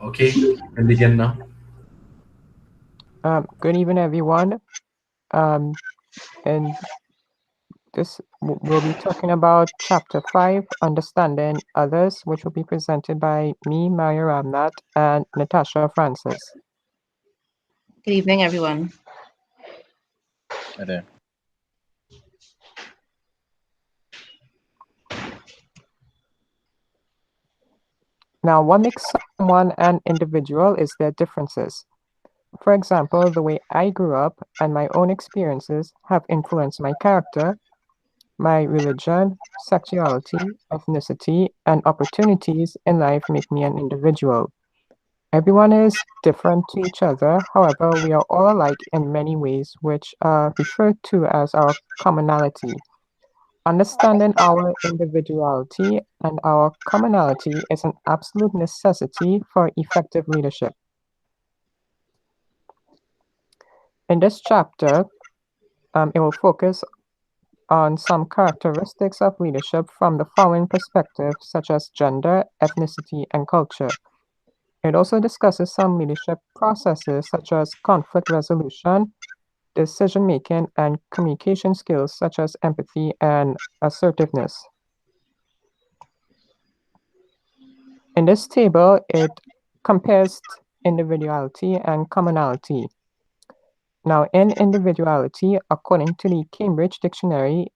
Okay, you can begin now. Good evening, everyone. And we'll be talking about Chapter 5, Understanding Others, which will be presented by me, Maria Ramnat, and Natasha Francis. Good evening, everyone. Hi there. Now, what makes someone an individual is their differences. For example, the way I grew up and my own experiences have influenced my character, my religion, sexuality, ethnicity, and opportunities in life make me an individual. Everyone is different to each other, however, we are all alike in many ways, which are referred to as our commonality. Understanding our individuality and our commonality is an absolute necessity for effective leadership. In this chapter, it will focus on some characteristics of leadership from the following perspectives, such as gender, ethnicity, and culture. It also discusses some leadership processes, such as conflict resolution, decision-making, and communication skills, such as empathy and assertiveness. In this table, it compares individuality and commonality. Now, in individuality, according to the Cambridge Dictionary,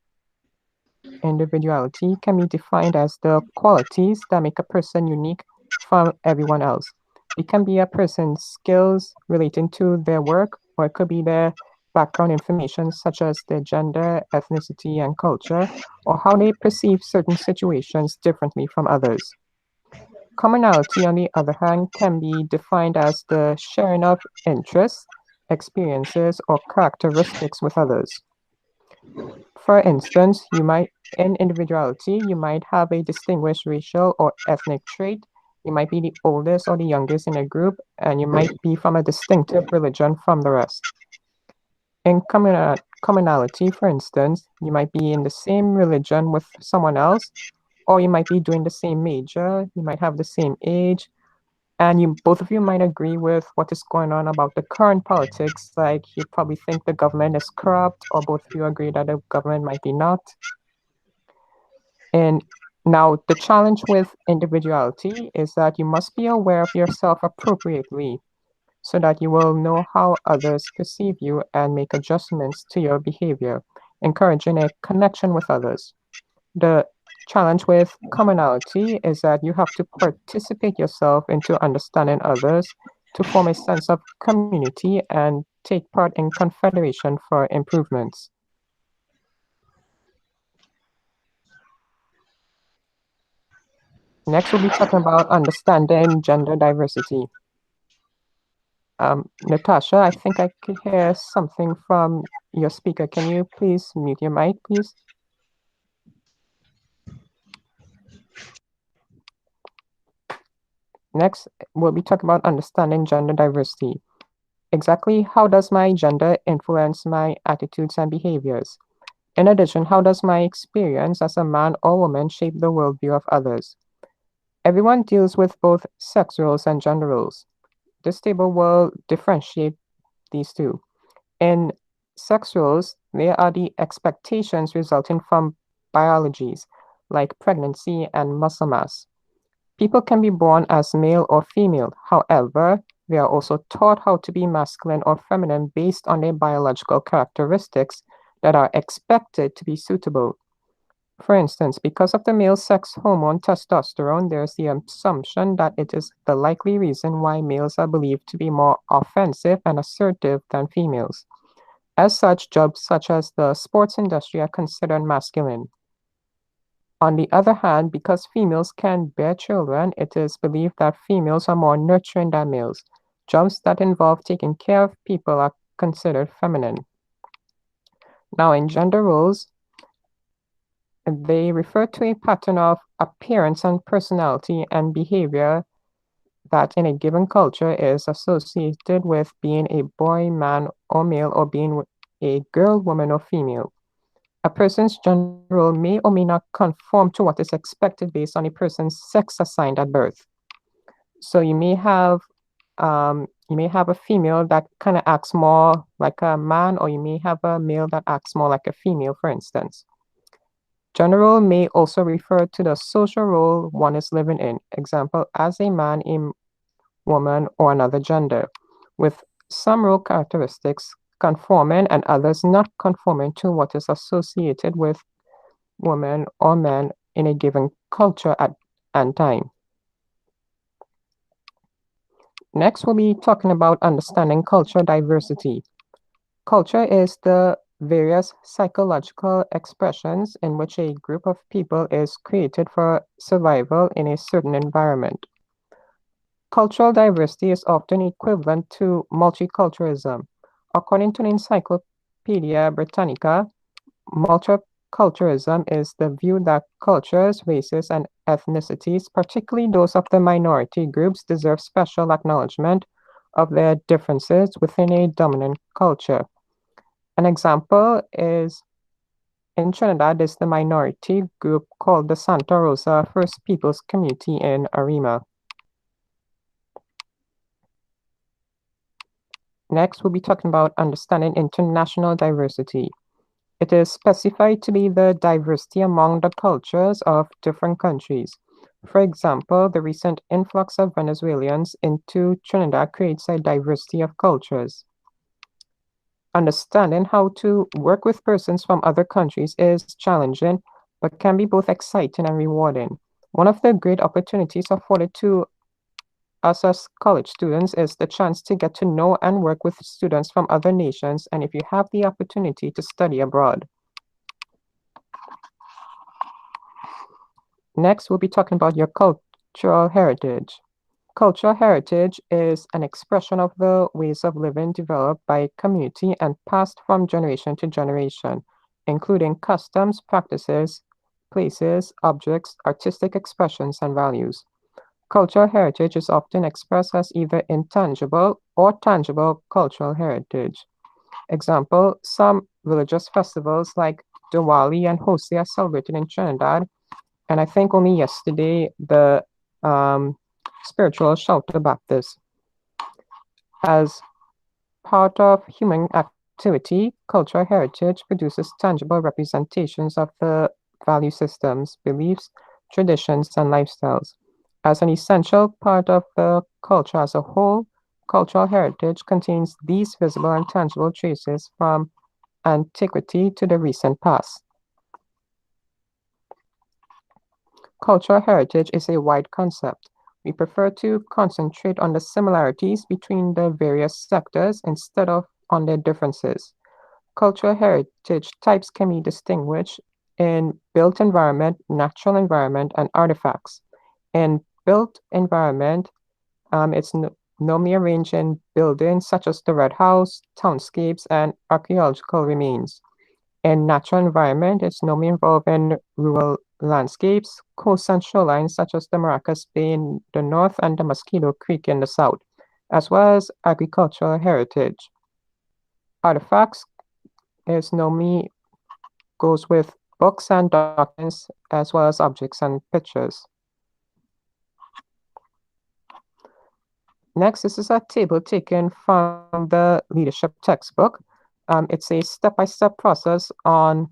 individuality can be defined as the qualities that make a person unique from everyone else. It can be a person's skills relating to their work, or it could be their background information, such as their gender, ethnicity, and culture, or how they perceive certain situations differently from others. Commonality, on the other hand, can be defined as the sharing of interests, experiences, or characteristics with others. For instance, in individuality, you might have a distinguished racial or ethnic trait. You might be the oldest or the youngest in a group, and you might be from a distinctive religion from the rest. In commonality, for instance, you might be in the same religion with someone else, or you might be doing the same major, you might have the same age, and both of you might agree with what is going on about the current politics. Like, you probably think the government is corrupt, or both of you agree that the government might be not. And now the challenge with individuality is that you must be aware of yourself appropriately so that you will know how others perceive you and make adjustments to your behavior, encouraging a connection with others. The challenge with commonality is that you have to participate yourself into understanding others to form a sense of community and take part in confederation for improvements. Next, we'll be talking about understanding gender diversity. Natasha, I think I could hear something from your speaker. Can you please mute your mic, please? Next, we'll be talking about understanding gender diversity. Exactly how does my gender influence my attitudes and behaviors? In addition, how does my experience as a man or woman shape the worldview of others? Everyone deals with both sex roles and gender roles. This table will differentiate these two. In sex roles, there are the expectations resulting from biologies, like pregnancy and muscle mass. People can be born as male or female. However, they are also taught how to be masculine or feminine based on their biological characteristics that are expected to be suitable. For instance, because of the male sex hormone testosterone, there's the assumption that it is the likely reason why males are believed to be more offensive and assertive than females. As such, jobs such as the sports industry are considered masculine. On the other hand, because females can bear children, it is believed that females are more nurturing than males. Jobs that involve taking care of people are considered feminine. Now, in gender roles, they refer to a pattern of appearance and personality and behavior that in a given culture is associated with being a boy, man, or male, or being a girl, woman, or female. A person's gender role may or may not conform to what is expected based on a person's sex assigned at birth. So you may have a female that kind of acts more like a man, or you may have a male that acts more like a female, for instance. Gender role may also refer to the social role one is living in. Example, as a man, a woman, or another gender, with some role characteristics conforming and others not conforming to what is associated with women or men in a given culture at and time. Next, we'll be talking about understanding cultural diversity. Culture is the various psychological expressions in which a group of people is created for survival in a certain environment. Cultural diversity is often equivalent to multiculturalism. According to the Encyclopedia Britannica, multiculturalism is the view that cultures, races, and ethnicities, particularly those of the minority groups, deserve special acknowledgement of their differences within a dominant culture. An example is in Trinidad is the minority group called the Santa Rosa First Peoples Community in Arima. Next, we'll be talking about understanding international diversity. It is specified to be the diversity among the cultures of different countries. For example, the recent influx of Venezuelans into Trinidad creates a diversity of cultures. Understanding how to work with persons from other countries is challenging, but can be both exciting and rewarding. One of the great opportunities afforded to us as college students is the chance to get to know and work with students from other nations, and if you have the opportunity to study abroad. Next, we'll be talking about your cultural heritage. Cultural heritage is an expression of the ways of living developed by a community and passed from generation to generation, including customs, practices, places, objects, artistic expressions, and values. Cultural heritage is often expressed as either intangible or tangible cultural heritage. Example, some religious festivals like Diwali and Hosea are celebrated in Trinidad, and I think only yesterday the spiritual Shelter Baptist. As part of human activity, cultural heritage produces tangible representations of the value systems, beliefs, traditions, and lifestyles. As an essential part of the culture as a whole, cultural heritage contains these visible and tangible traces from antiquity to the recent past. Cultural heritage is a wide concept. We prefer to concentrate on the similarities between the various sectors instead of on their differences. Cultural heritage types can be distinguished in built environment, natural environment, and artifacts. In built environment, it's normally arranged in buildings such as the Red House, townscapes, and archaeological remains. In natural environment, it's normally involved in rural landscapes, coast and shorelines such as the Maracas Bay in the north and the Mosquito Creek in the south, as well as agricultural heritage. Artifacts is normally goes with books and documents as well as objects and pictures. Next, this is a table taken from the leadership textbook. It's a step-by-step process on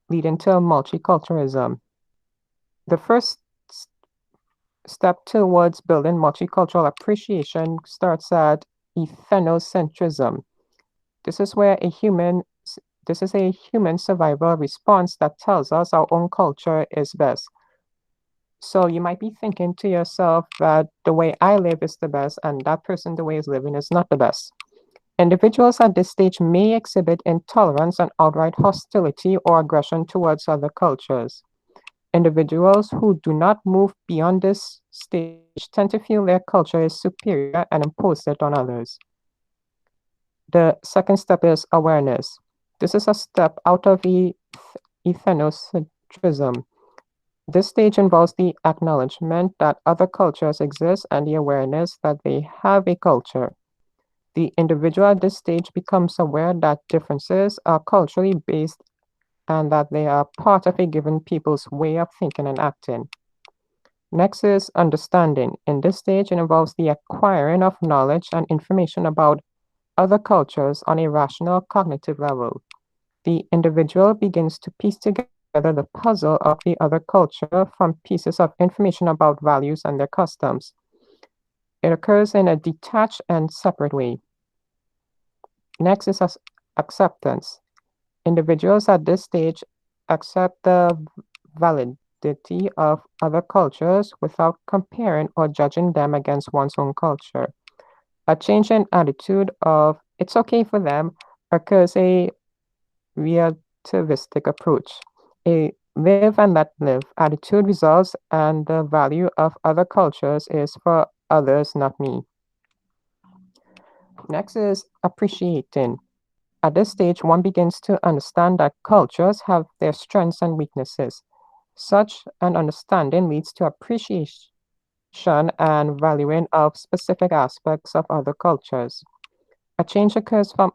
leading to multiculturalism. The first step towards building multicultural appreciation starts at ethnocentrism. This is a human survival response that tells us our own culture is best. So you might be thinking to yourself that the way I live is the best and that person the way is living is not the best. Individuals at this stage may exhibit intolerance and outright hostility or aggression towards other cultures. Individuals who do not move beyond this stage tend to feel their culture is superior and impose it on others. The second step is awareness. This is a step out of ethnocentrism. This stage involves the acknowledgement that other cultures exist and the awareness that they have a culture. The individual at this stage becomes aware that differences are culturally based and that they are part of a given people's way of thinking and acting. Next is understanding. In this stage, it involves the acquiring of knowledge and information about other cultures on a rational cognitive level. The individual begins to piece together the puzzle of the other culture from pieces of information about values and their customs. It occurs in a detached and separate way. Next is acceptance. Individuals at this stage accept the validity of other cultures without comparing or judging them against one's own culture. A change in attitude of it's okay for them occurs a relativistic approach. A live and let live attitude results, and the value of other cultures is for others, not me. Next is appreciating. At this stage, one begins to understand that cultures have their strengths and weaknesses. Such an understanding leads to appreciation and valuing of specific aspects of other cultures. A change occurs from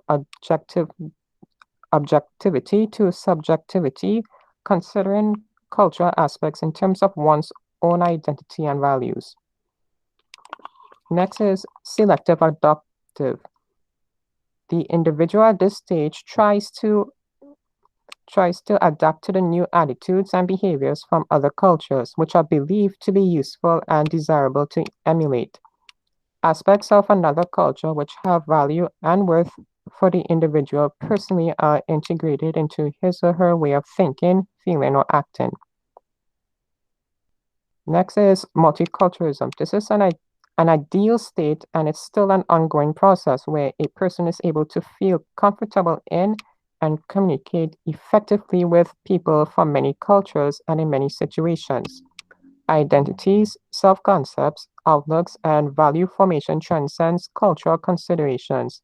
objectivity to subjectivity, considering cultural aspects in terms of one's own identity and values. Next is selective adoptive. The individual at this stage tries to adapt to the new attitudes and behaviors from other cultures, which are believed to be useful and desirable to emulate. Aspects of another culture which have value and worth for the individual personally are integrated into his or her way of thinking, feeling, or acting. Next is multiculturalism. This is an ideal state, and it's still an ongoing process where a person is able to feel comfortable in and communicate effectively with people from many cultures and in many situations. Identities, self-concepts, outlooks, and value formation transcends cultural considerations.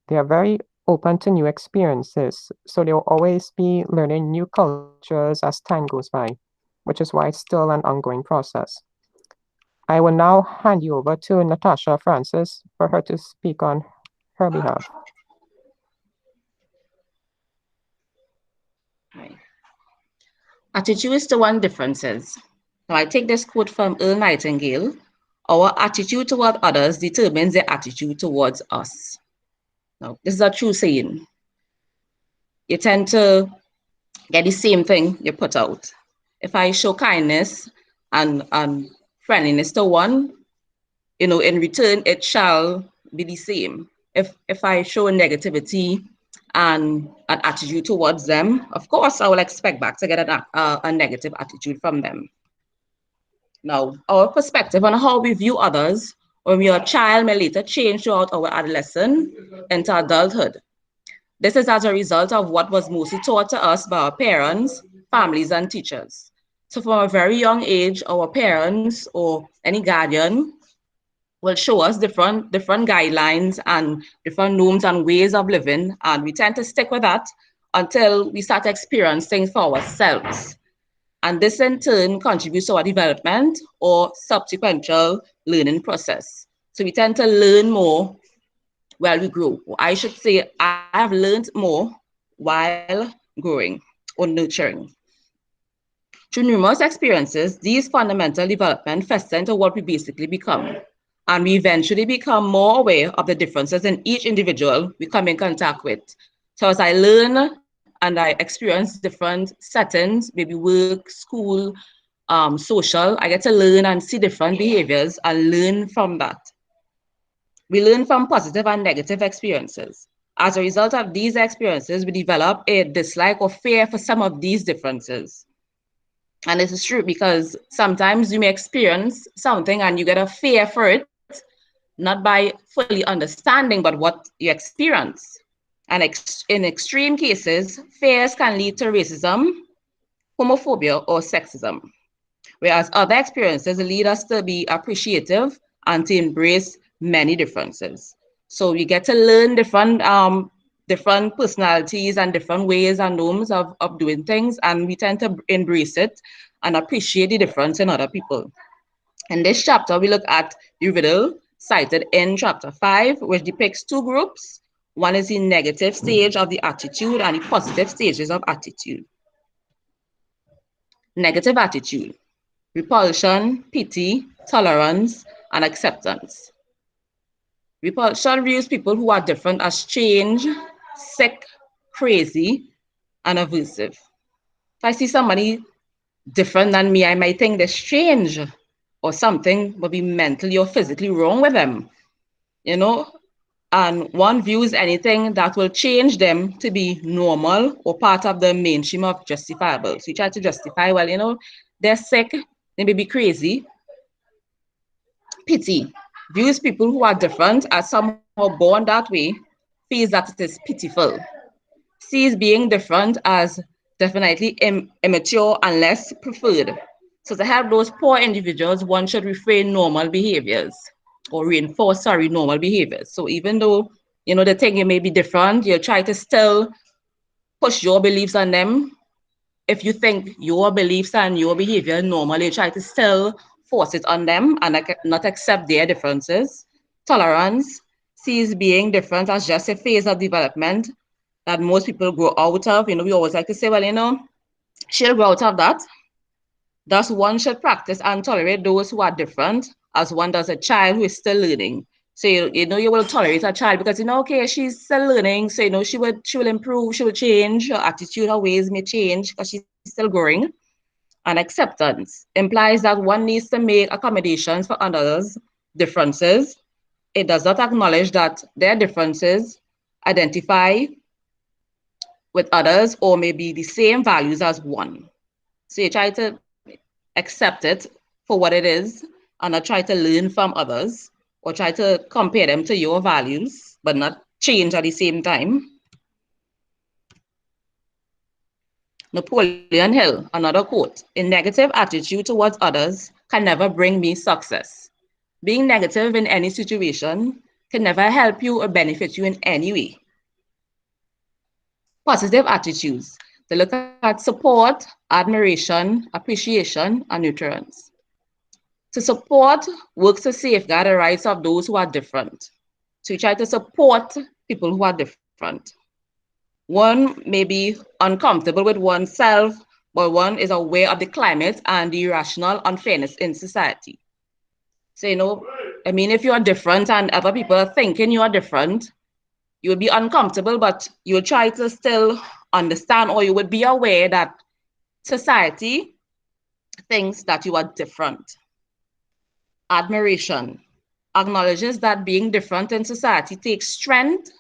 They are very open to new experiences, so they will always be learning new cultures as time goes by, which is why it's still an ongoing process. I will now hand you over to Natasha Francis for her to speak on her behalf. Right. Attitudes to one differences. Now, I take this quote from Earl Nightingale. Our attitude toward others determines their attitude towards us. Now, this is a true saying. You tend to get the same thing you put out. If I show kindness and friendliness to one, in return, it shall be the same. If I show negativity and an attitude towards them, of course, I will expect back to get a negative attitude from them. Now, our perspective on how we view others when we are a child may later change throughout our adolescence into adulthood. This is as a result of what was mostly taught to us by our parents, families, and teachers. So from a very young age, our parents or any guardian will show us different guidelines and different norms and ways of living, and we tend to stick with that until we start experiencing things for ourselves. And this in turn contributes to our development or subsequent learning process. So we tend to learn more while we grow. Or I should say, I have learned more while growing or nurturing. Through numerous experiences, these fundamental development fester into what we basically become. And we eventually become more aware of the differences in each individual we come in contact with. So as I learn and I experience different settings, maybe work, school, social, I get to learn and see different behaviors and learn from that. We learn from positive and negative experiences. As a result of these experiences, we develop a dislike or fear for some of these differences. And this is true because sometimes you may experience something and you get a fear for it, not by fully understanding, but what you experience. And in extreme cases, fears can lead to racism, homophobia, or sexism. Whereas other experiences lead us to be appreciative and to embrace many differences. So we get to learn different personalities and different ways and norms of doing things, and we tend to embrace it and appreciate the difference in other people. In this chapter, we look at the riddle cited in chapter 5, which depicts two groups. One is the negative stage of the attitude and the positive stages of attitude. Negative attitude. repulsion, pity, tolerance, and acceptance. Repulsion views people who are different as strange, sick, crazy, and aversive. If I see somebody different than me, I might think they're strange or something will be mentally or physically wrong with them, you know? And one views anything that will change them to be normal or part of the mainstream of justifiable. So you try to justify, well, you know, they're sick, they may be crazy. Pity views people who are different as somehow born that way, feels that it is pitiful, sees being different as definitely immature and less preferred. So to help those poor individuals, one should refrain normal behaviors or reinforce, normal behaviors. So even though, you know, the thing you may be different, you try to still push your beliefs on them. If you think your beliefs and your behavior normal, you try to still force it on them and not accept their differences. Tolerance sees being different as just a phase of development that most people grow out of. You know, we always like to say, well, you know, she'll grow out of that. Thus, one should practice and tolerate those who are different as one does a child who is still learning. So you know you will tolerate a child because you know, okay, she's still learning. So you know she will improve, she will change, her attitude, her ways may change because she's still growing. And acceptance implies that one needs to make accommodations for others' differences. It does not acknowledge that their differences identify with others or maybe the same values as one. So you try to accept it for what it is and not try to learn from others or try to compare them to your values, but not change at the same time. Napoleon Hill, another quote, a negative attitude towards others can never bring me success. Being negative in any situation can never help you or benefit you in any way. Positive attitudes, they look at support, admiration, appreciation, and nurturance. To support works to safeguard the rights of those who are different. So you try to support people who are different. One may be uncomfortable with oneself, but one is aware of the climate and the irrational unfairness in society. So, you know, I mean, if you are different and other people are thinking you are different, you will be uncomfortable, but you will try to still understand, or you would be aware that society thinks that you are different. Admiration acknowledges that being different in society takes strength.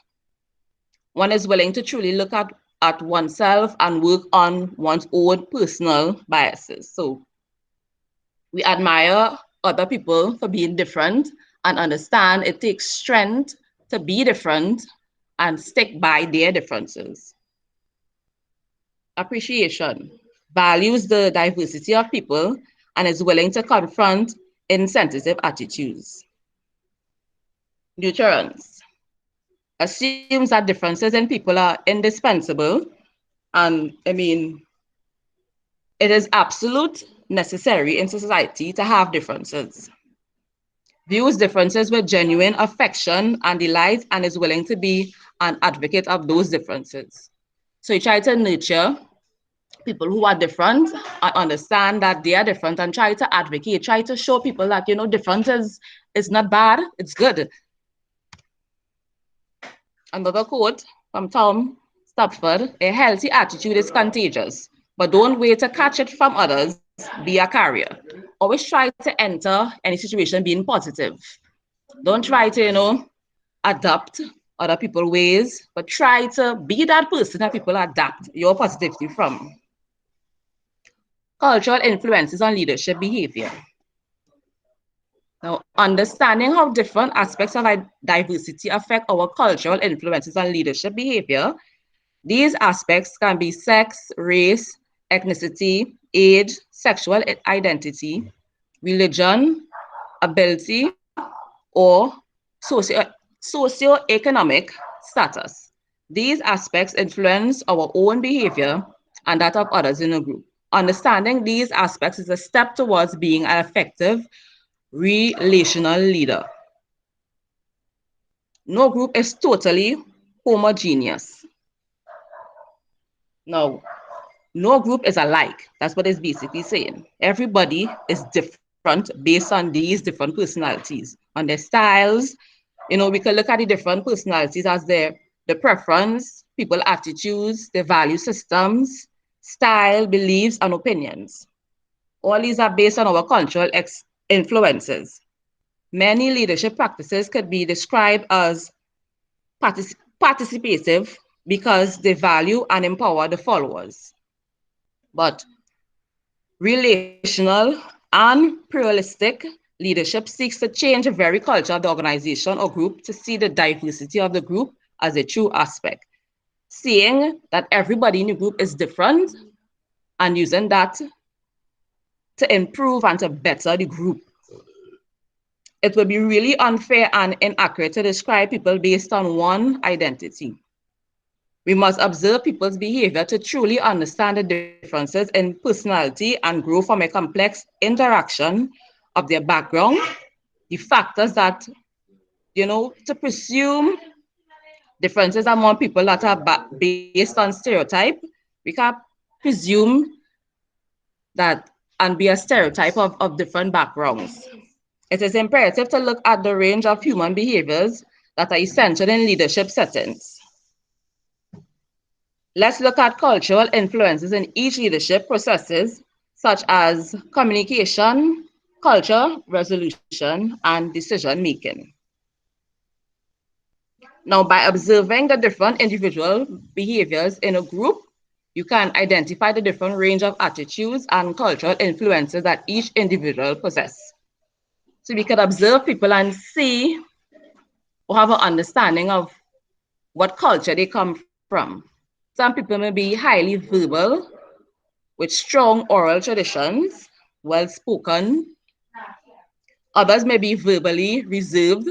One is willing to truly look at oneself and work on one's own personal biases. So we admire other people for being different and understand it takes strength to be different and stick by their differences. Appreciation values the diversity of people and is willing to confront insensitive attitudes. Nurturance assumes that differences in people are indispensable, and I mean, it is absolute necessary in society to have differences. Views differences with genuine affection and delight and is willing to be an advocate of those differences. So you try to nurture people who are different and understand that they are different and try to advocate, try to show people that, you know, difference is not bad, it's good. Another quote from Tom Stopford, a healthy attitude is contagious, but don't wait to catch it from others, be a carrier. Always try to enter any situation being positive. Don't try to, you know, adapt other people's ways, but try to be that person that people adapt your positivity from. Cultural influences on leadership behavior. Now, understanding how different aspects of diversity affect our cultural influences on leadership behavior. These aspects can be sex, race, ethnicity, age, sexual identity, religion, ability, or socioeconomic status. These aspects influence our own behavior and that of others in a group. Understanding these aspects is a step towards being an effective relational leader. No group is totally homogeneous. Now, No group is alike. That's what it's basically saying. Everybody is different based on these different personalities, on their styles. We can look at the different personalities as the preference, people attitudes, their value systems, style, beliefs, and opinions. All these are based on our cultural influences. Many leadership practices could be described as participative because they value and empower the followers. But relational and pluralistic leadership seeks to change the very culture of the organization or group to see the diversity of the group as a true aspect, seeing that everybody in the group is different and using that to improve and to better the group. It would be really unfair and inaccurate to describe people based on one identity. We must observe people's behavior to truly understand the differences in personality and grow from a complex interaction of their background, the factors that, to presume differences among people that are based on stereotype, we can't presume that and be a stereotype of different backgrounds. It is imperative to look at the range of human behaviors that are essential in leadership settings. Let's look at cultural influences in each leadership processes, such as communication, culture, resolution, and decision making. Now, by observing the different individual behaviors in a group, you can identify the different range of attitudes and cultural influences that each individual possesses. So we can observe people and see or have an understanding of what culture they come from. Some people may be highly verbal with strong oral traditions, well spoken. Others may be verbally reserved,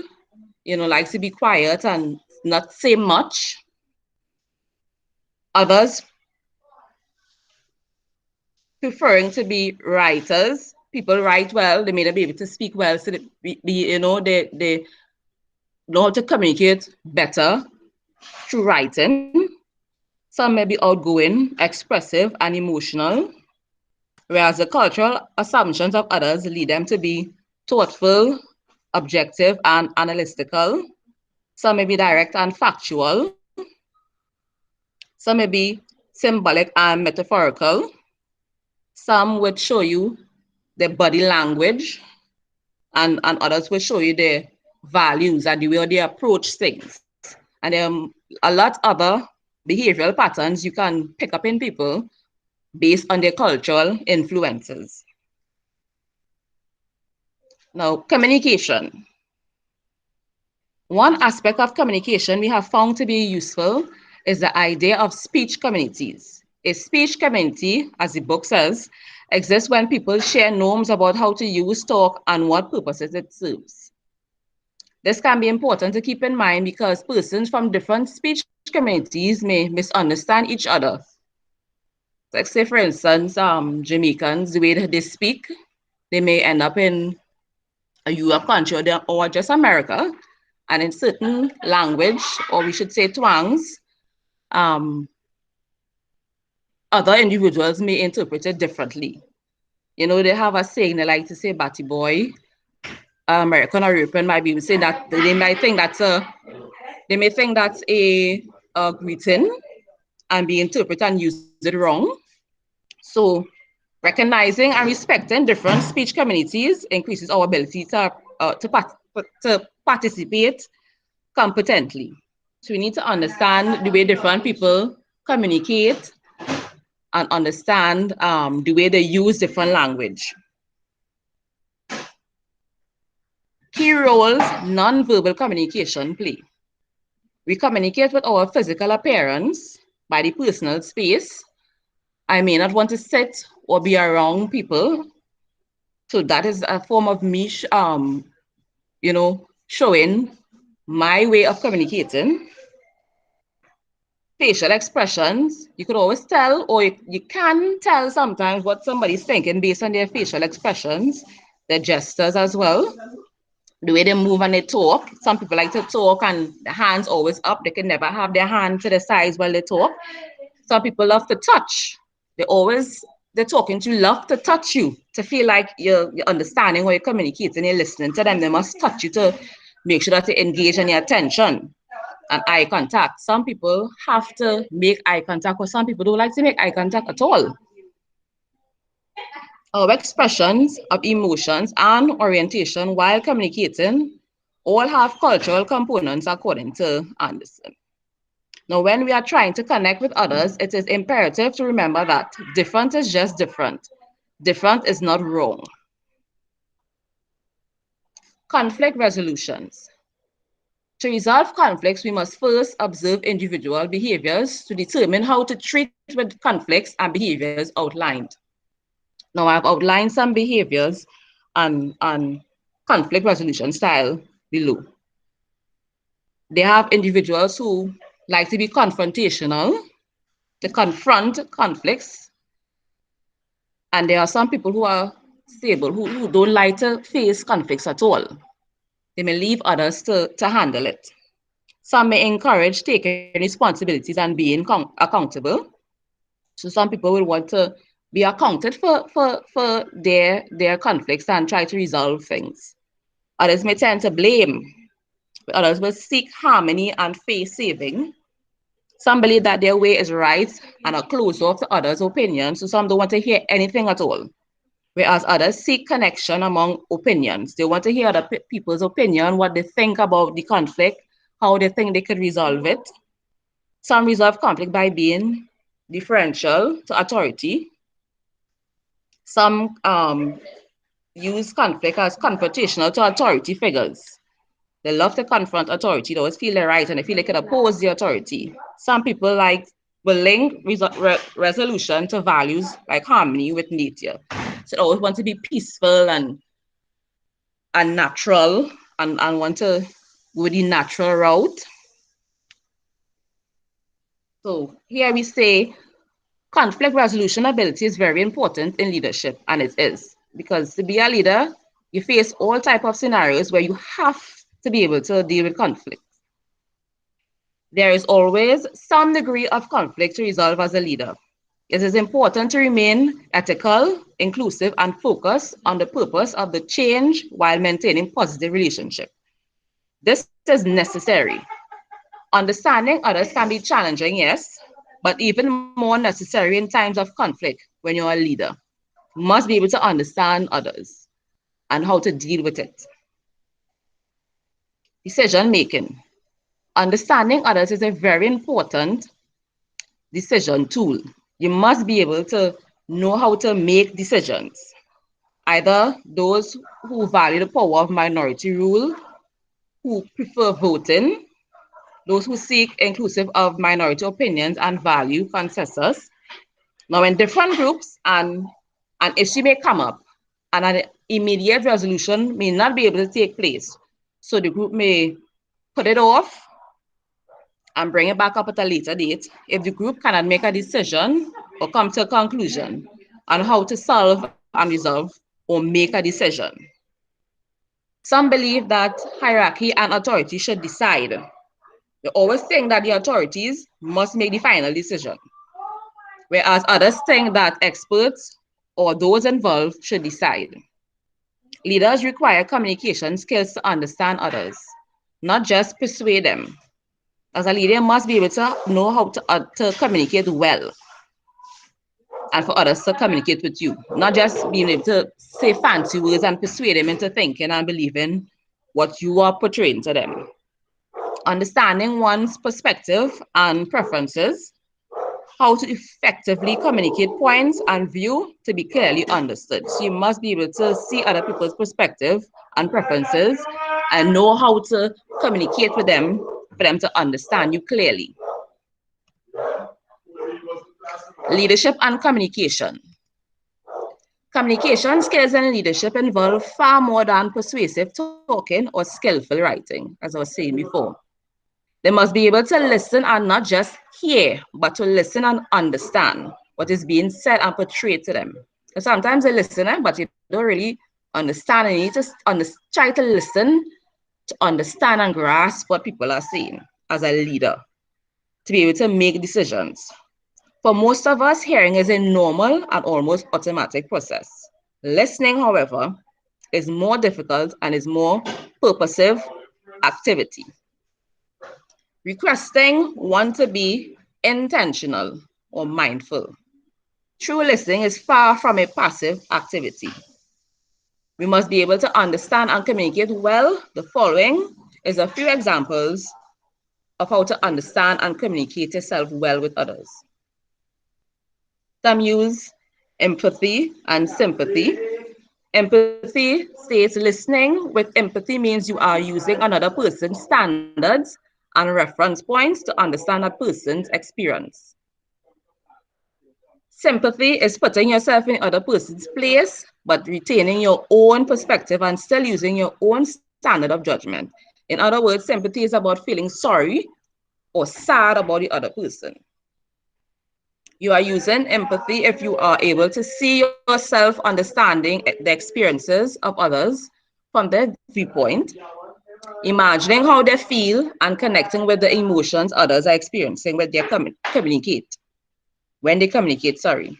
likes to be quiet and not say much. Others preferring to be writers. People write well, they may not be able to speak well, so they know how to communicate better through writing. Some may be outgoing, expressive, and emotional, whereas the cultural assumptions of others lead them to be thoughtful, objective, and analytical. Some may be direct and factual. Some may be symbolic and metaphorical. Some would show you their body language, and others will show you their values and the way they approach things. And a lot other behavioral patterns you can pick up in people based on their cultural influences. Now, communication. One aspect of communication we have found to be useful is the idea of speech communities. A speech community, as the book says, exists when people share norms about how to use talk and what purposes it serves. This can be important to keep in mind because persons from different speech communities may misunderstand each other. Like say, for instance, Jamaicans, the way that they speak, they may end up in a Europe country or just America, and in certain language, or we should say twangs, other individuals may interpret it differently. They have a saying, they like to say batty boy. American or European might be saying that they might think that's a greeting and be interpreted and use it wrong. So recognizing and respecting different speech communities increases our ability to participate competently. So we need to understand the way different people communicate and understand the way they use different language. Key roles non-verbal communication play. We communicate with our physical appearance by the personal space. I may not want to sit or be around people. So that is a form of me, showing my way of communicating. Facial expressions, you could always tell, or you can tell sometimes what somebody's thinking based on their facial expressions, their gestures as well, the way they move and they talk. Some people like to talk and the hands always up. They can never have their hand to the sides while they talk. Some people love to touch. They're talking to you, love to touch you, to feel like you're understanding or you're communicating, you're listening to them. They must touch you to make sure that you engage in your attention and eye contact. Some people have to make eye contact, or some people don't like to make eye contact at all. Our expressions of emotions and orientation while communicating all have cultural components according to Anderson. Now, when we are trying to connect with others, it is imperative to remember that different is just different. Different is not wrong. Conflict resolutions. To resolve conflicts, we must first observe individual behaviors to determine how to treat with conflicts and behaviors outlined. Now, I've outlined some behaviors and conflict resolution style below. They have individuals who like to be confrontational, to confront conflicts, and there are some people who are stable, who don't like to face conflicts at all. They may leave others to handle it. Some may encourage taking responsibilities and being accountable. So some people will want to be accounted for their conflicts and try to resolve things. Others may tend to blame. Others will seek harmony and face saving. Some believe that their way is right and are closed off to others' opinions, so some don't want to hear anything at all. Whereas others seek connection among opinions. They want to hear other people's opinion, what they think about the conflict, how they think they could resolve it. Some resolve conflict by being differential to authority. Some use conflict as confrontational to authority figures. They love to confront authority. They always feel they're right and they feel they can oppose the authority. Some people will link resolution to values like harmony with nature. So they always want to be peaceful and natural and want to go the natural route. So here we say conflict resolution ability is very important in leadership, and it is, because to be a leader, you face all type of scenarios where you have to be able to deal with conflict. There is always some degree of conflict to resolve as a leader. It is important to remain ethical, inclusive, and focus on the purpose of the change while maintaining positive relationship. This is necessary. Understanding others can be challenging, yes, but even more necessary in times of conflict when you're a leader. You must be able to understand others and how to deal with it. Decision making. Understanding others is a very important decision tool. You must be able to know how to make decisions. Either those who value the power of minority rule, who prefer voting, those who seek inclusive of minority opinions and value consensus. Now, in different groups, an issue may come up and an immediate resolution may not be able to take place. So the group may put it off and bring it back up at a later date if the group cannot make a decision or come to a conclusion on how to solve and resolve or make a decision. Some believe that hierarchy and authority should decide. They always think that the authorities must make the final decision, whereas others think that experts or those involved should decide. Leaders require communication skills to understand others, not just persuade them. As a leader, you must be able to know how to communicate well and for others to communicate with you, not just being able to say fancy words and persuade them into thinking and believing what you are portraying to them. Understanding one's perspective and preferences, how to effectively communicate points and view to be clearly understood. So you must be able to see other people's perspective and preferences and know how to communicate with them for them to understand you clearly. Leadership and communication. Communication skills and leadership involve far more than persuasive talking or skillful writing, as I was saying before. They must be able to listen and not just hear, but to listen and understand what is being said and portrayed to them. So sometimes they listen, but you don't really understand, and you need to try to listen to understand and grasp what people are saying as a leader, to be able to make decisions. For most of us, hearing is a normal and almost automatic process. Listening, however, is more difficult and is more purposive activity. Requesting one to be intentional or mindful. True listening is far from a passive activity. We must be able to understand and communicate well. The following is a few examples of how to understand and communicate yourself well with others. Some use empathy and sympathy. Empathy states listening with empathy means you are using another person's standards and reference points to understand that person's experience. Sympathy is putting yourself in other person's place, but retaining your own perspective and still using your own standard of judgment. In other words, sympathy is about feeling sorry or sad about the other person. You are using empathy if you are able to see yourself understanding the experiences of others from their viewpoint, imagining how they feel and connecting with the emotions others are experiencing when they communicate, sorry.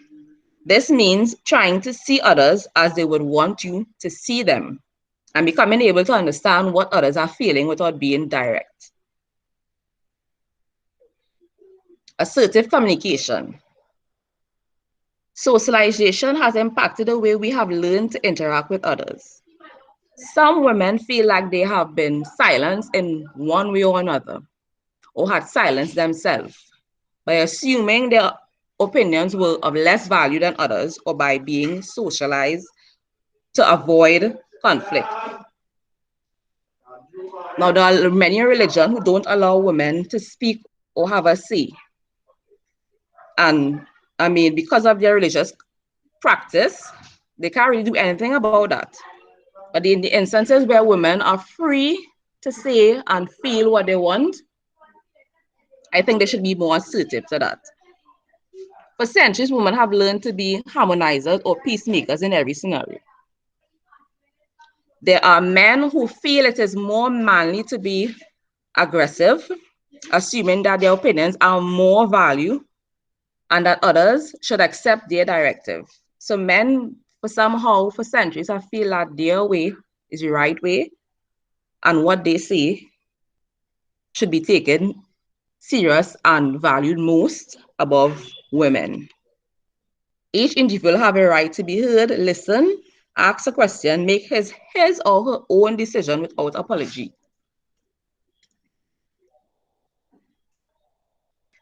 This means trying to see others as they would want you to see them and becoming able to understand what others are feeling without being direct. Assertive communication. Socialization has impacted the way we have learned to interact with others. Some women feel like they have been silenced in one way or another, or had silenced themselves by assuming their opinions were of less value than others, or by being socialized to avoid conflict. Now, there are many religions who don't allow women to speak or have a say. And I mean, because of their religious practice, they can't really do anything about that. But in the instances where women are free to say and feel what they want, I think they should be more assertive to that. For centuries, women have learned to be harmonizers or peacemakers in every scenario. There are men who feel it is more manly to be aggressive, assuming that their opinions are more valued and that others should accept their directive. So men, for centuries, have feel that their way is the right way and what they say should be taken serious and valued most above women. Each individual have a right to be heard, listen, ask a question, make his or her own decision without apology.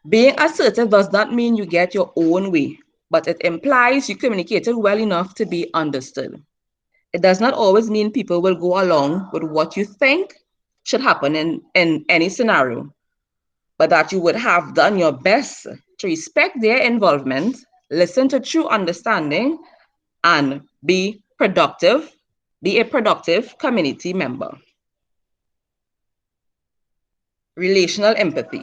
Being assertive does not mean you get your own way, but it implies you communicated well enough to be understood. It does not always mean people will go along with what you think should happen in any scenario, but that you would have done your best to respect their involvement, listen to true understanding, and be a productive community member. Relational empathy.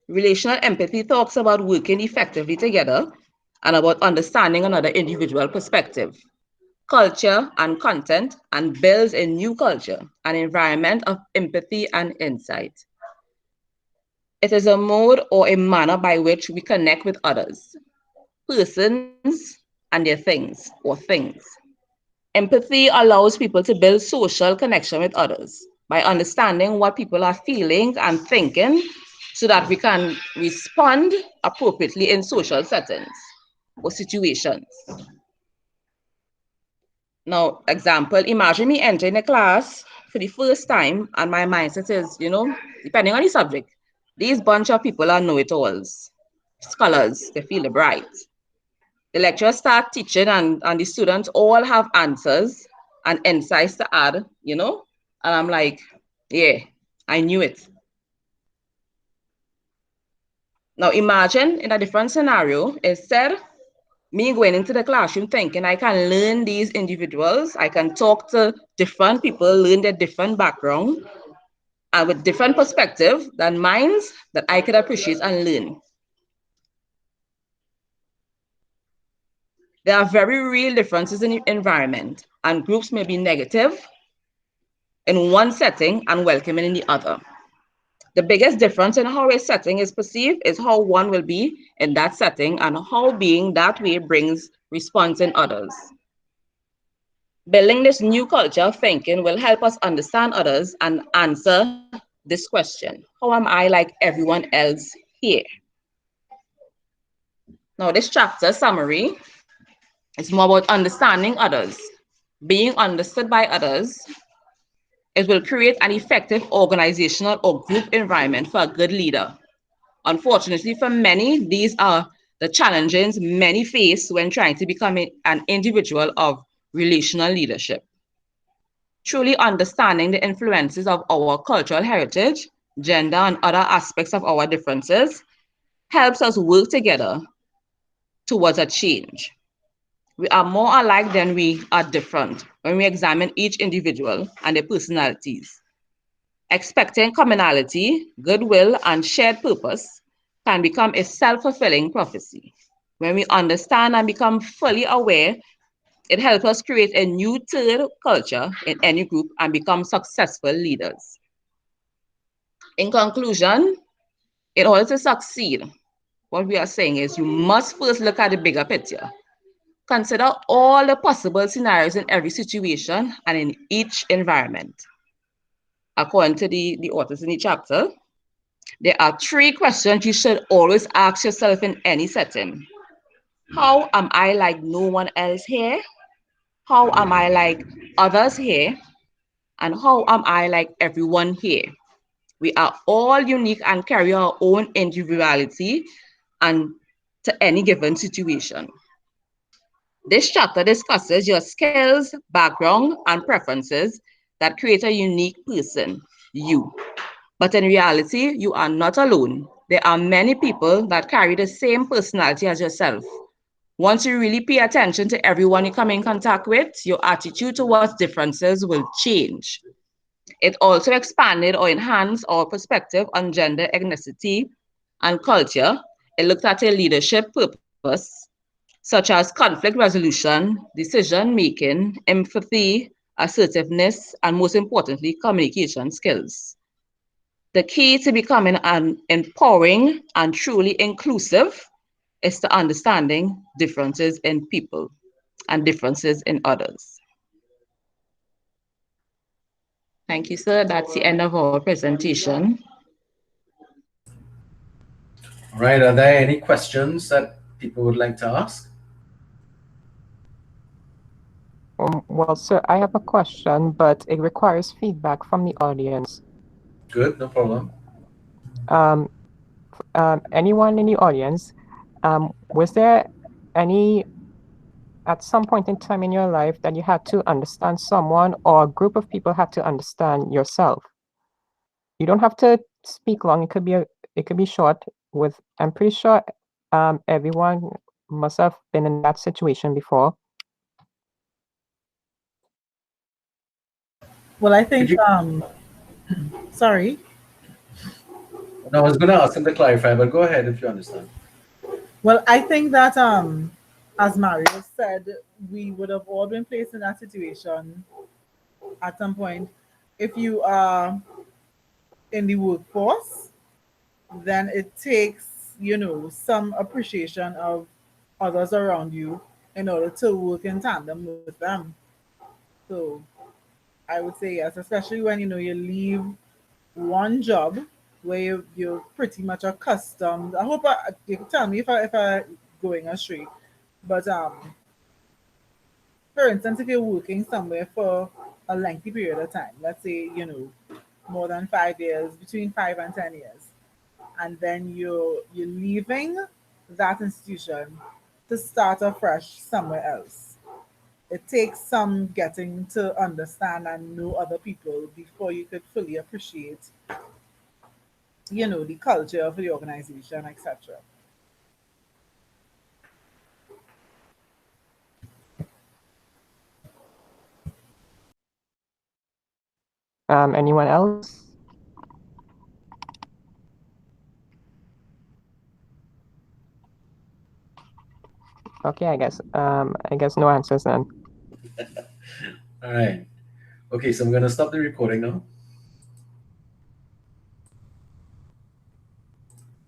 Relational empathy talks about working effectively together and about understanding another individual perspective, culture, and content, and builds a new culture, an environment of empathy and insight. It is a mode or a manner by which we connect with others, persons, and their things. Empathy allows people to build social connection with others by understanding what people are feeling and thinking so that we can respond appropriately in social settings or situations. Now, example, imagine me entering a class for the first time and my mindset is, depending on the subject, these bunch of people are know-it-alls, scholars, they feel bright. The lecturer start teaching and the students all have answers and insights to add, and I'm like, yeah, I knew it. Now imagine in a different scenario, instead me going into the classroom thinking I can learn these individuals, I can talk to different people, learn their different background, and with different perspective than mine that I could appreciate and learn. There are very real differences in the environment, and groups may be negative in one setting and welcoming in the other. The biggest difference in how a setting is perceived is how one will be in that setting and how being that way brings response in others. Building this new culture of thinking will help us understand others and answer this question: how am I like everyone else here? Now, this chapter summary is more about understanding others, being understood by others. It will create an effective organizational or group environment for a good leader. Unfortunately, for many, these are the challenges many face when trying to become an individual of relational leadership. Truly understanding the influences of our cultural heritage, gender, and other aspects of our differences helps us work together towards a change. We are more alike than we are different when we examine each individual and their personalities. Expecting commonality, goodwill, and shared purpose can become a self-fulfilling prophecy. When we understand and become fully aware, it helps us create a new third culture in any group and become successful leaders. In conclusion, in order to succeed, what we are saying is you must first look at the bigger picture. Consider all the possible scenarios in every situation and in each environment. According to the authors in the chapter, there are 3 questions you should always ask yourself in any setting. How am I like no one else here? How am I like others here? And how am I like everyone here? We are all unique and carry our own individuality and to any given situation. This chapter discusses your skills, background, and preferences that create a unique person, you. But in reality, you are not alone. There are many people that carry the same personality as yourself. Once you really pay attention to everyone you come in contact with, your attitude towards differences will change. It also expanded or enhanced our perspective on gender, ethnicity, and culture. It looked at a leadership purpose, such as conflict resolution, decision making, empathy, assertiveness, and most importantly, communication skills. The key to becoming an empowering and truly inclusive is to understanding differences in people and differences in others. Thank you, sir. That's the end of our presentation. All right. Are there any questions that people would like to ask? Well, sir, I have a question, but it requires feedback from the audience. Good, no problem. Um, Anyone in the audience, was there any, at some point in time in your life, that you had to understand someone or a group of people had to understand yourself? You don't have to speak long. It could be short. I'm pretty sure everyone must have been in that situation before. Well, I Could think, you? sorry. No, I was going to ask him to clarify, but go ahead if you understand. Well, I think that, as Mario said, we would have all been placed in that situation at some point. If you are in the workforce, then it takes, some appreciation of others around you in order to work in tandem with them. So I would say yes, especially when, you leave one job where you're pretty much accustomed. I hope you can tell me if I going astray. But for instance, if you're working somewhere for a lengthy period of time, let's say, more than 5 years, between 5 and 10 years, and then you're leaving that institution to start afresh somewhere else. It takes some getting to understand and know other people before you could fully appreciate, the culture of the organization, etc. Anyone else? Okay, I guess no answers then. All right. Okay, so I'm going to stop the recording now.